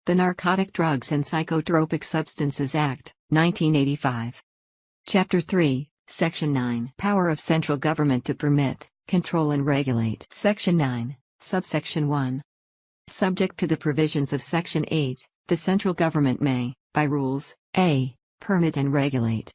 The Narcotic Drugs and Psychotropic Substances Act, 1985. Chapter 3, Section 9. Power of Central Government to Permit, Control and Regulate. Section 9, Subsection 1. Subject to the provisions of Section 8, the central government may, by rules, a. Permit and regulate.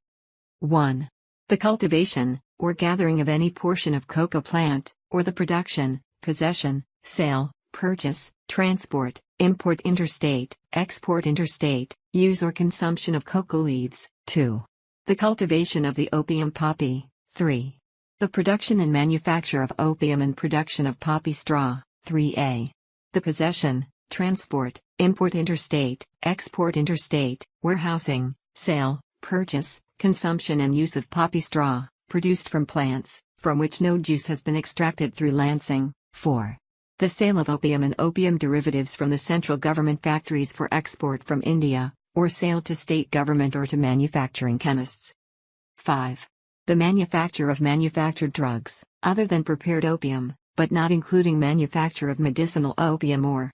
1. The cultivation, or gathering of any portion of coca plant, or the production, possession, sale, purchase, transport, import interstate, export interstate, use or consumption of coca leaves. 2. The cultivation of the opium poppy. 3. The production and manufacture of opium and production of poppy straw. 3a. The possession, transport, import interstate, export interstate, warehousing, sale, purchase, consumption and use of poppy straw, produced from plants, from which no juice has been extracted through lancing. 4. The sale of opium and opium derivatives from the central government factories for export from India, or sale to state government or to manufacturing chemists. 5. The manufacture of manufactured drugs, other than prepared opium, but not including manufacture of medicinal opium or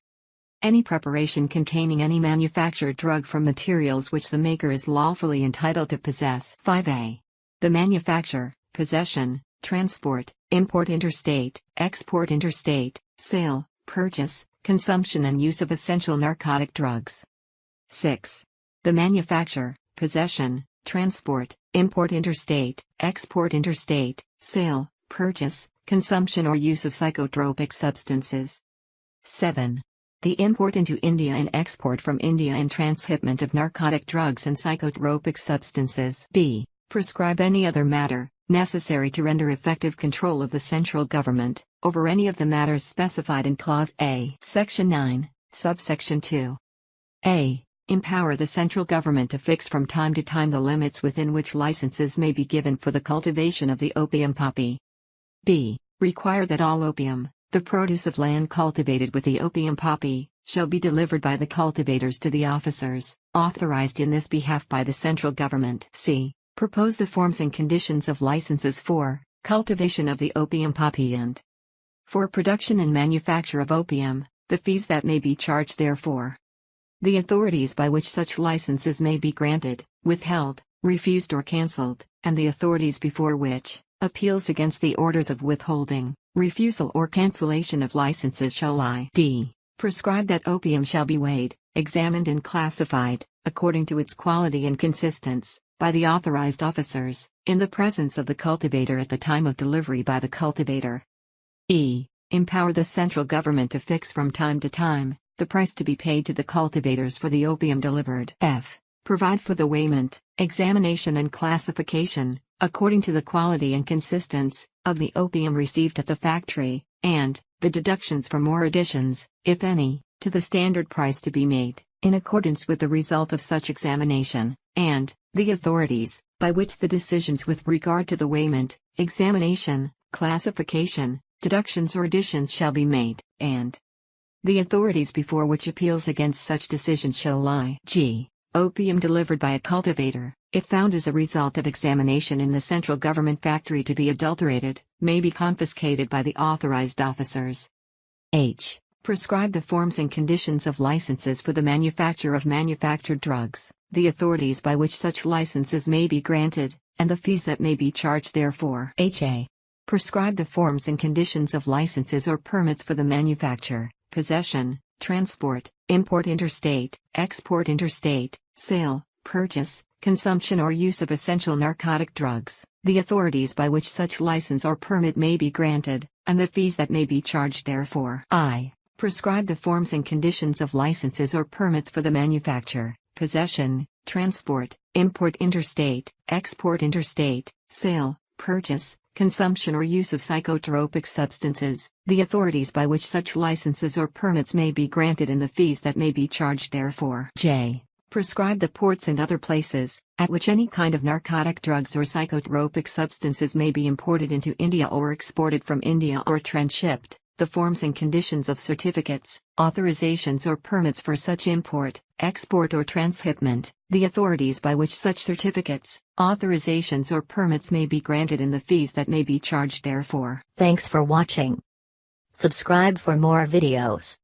any preparation containing any manufactured drug from materials which the maker is lawfully entitled to possess. 5a. The manufacture, possession, transport, import interstate, export interstate, sale, purchase, consumption and use of essential narcotic drugs. 6. The manufacture, possession, transport, import interstate, export interstate, sale, purchase, consumption or use of psychotropic substances. 7. The import into India and export from India and transshipment of narcotic drugs and psychotropic substances. b. Prescribe any other matter, necessary to render effective control of the central government, over any of the matters specified in Clause A. Section 9, Subsection 2. a. Empower the central government to fix from time to time the limits within which licenses may be given for the cultivation of the opium poppy. b. Require that all opium, the produce of land cultivated with the opium poppy, shall be delivered by the cultivators to the officers, authorized in this behalf by the central government. c. Propose the forms and conditions of licenses for cultivation of the opium poppy and for production and manufacture of opium, the fees that may be charged therefor, the authorities by which such licenses may be granted, withheld, refused or cancelled, and the authorities before which appeals against the orders of withholding, refusal or cancellation of licenses shall lie. d. Prescribe that opium shall be weighed, examined and classified, according to its quality and consistence, by the authorized officers, in the presence of the cultivator at the time of delivery by the cultivator. e. Empower the central government to fix from time to time the price to be paid to the cultivators for the opium delivered. f. Provide for the weighment, examination and classification, according to the quality and consistence, of the opium received at the factory, and the deductions from or additions, if any, to the standard price to be made, in accordance with the result of such examination, and the authorities, by which the decisions with regard to the weighment, examination, classification, deductions or additions shall be made, and the authorities before which appeals against such decisions shall lie. g. Opium delivered by a cultivator, if found as a result of examination in the central government factory to be adulterated, may be confiscated by the authorized officers. h. Prescribe the forms and conditions of licenses for the manufacture of manufactured drugs, the authorities by which such licenses may be granted, and the fees that may be charged therefor. ha. Prescribe the forms and conditions of licenses or permits for the manufacture, possession, transport, import interstate, export interstate, sale, purchase, consumption or use of essential narcotic drugs, the authorities by which such license or permit may be granted, and the fees that may be charged therefor. I. Prescribe the forms and conditions of licenses or permits for the manufacture, possession, transport, import interstate, export interstate, sale, purchase, consumption or use of psychotropic substances, the authorities by which such licenses or permits may be granted and the fees that may be charged therefor. j. Prescribe the ports and other places, at which any kind of narcotic drugs or psychotropic substances may be imported into India or exported from India or transshipped, the forms and conditions of certificates, authorizations or permits for such import, export or transshipment, the authorities by which such certificates, authorizations or permits may be granted and the fees that may be charged therefor. Thanks for watching. Subscribe for more videos.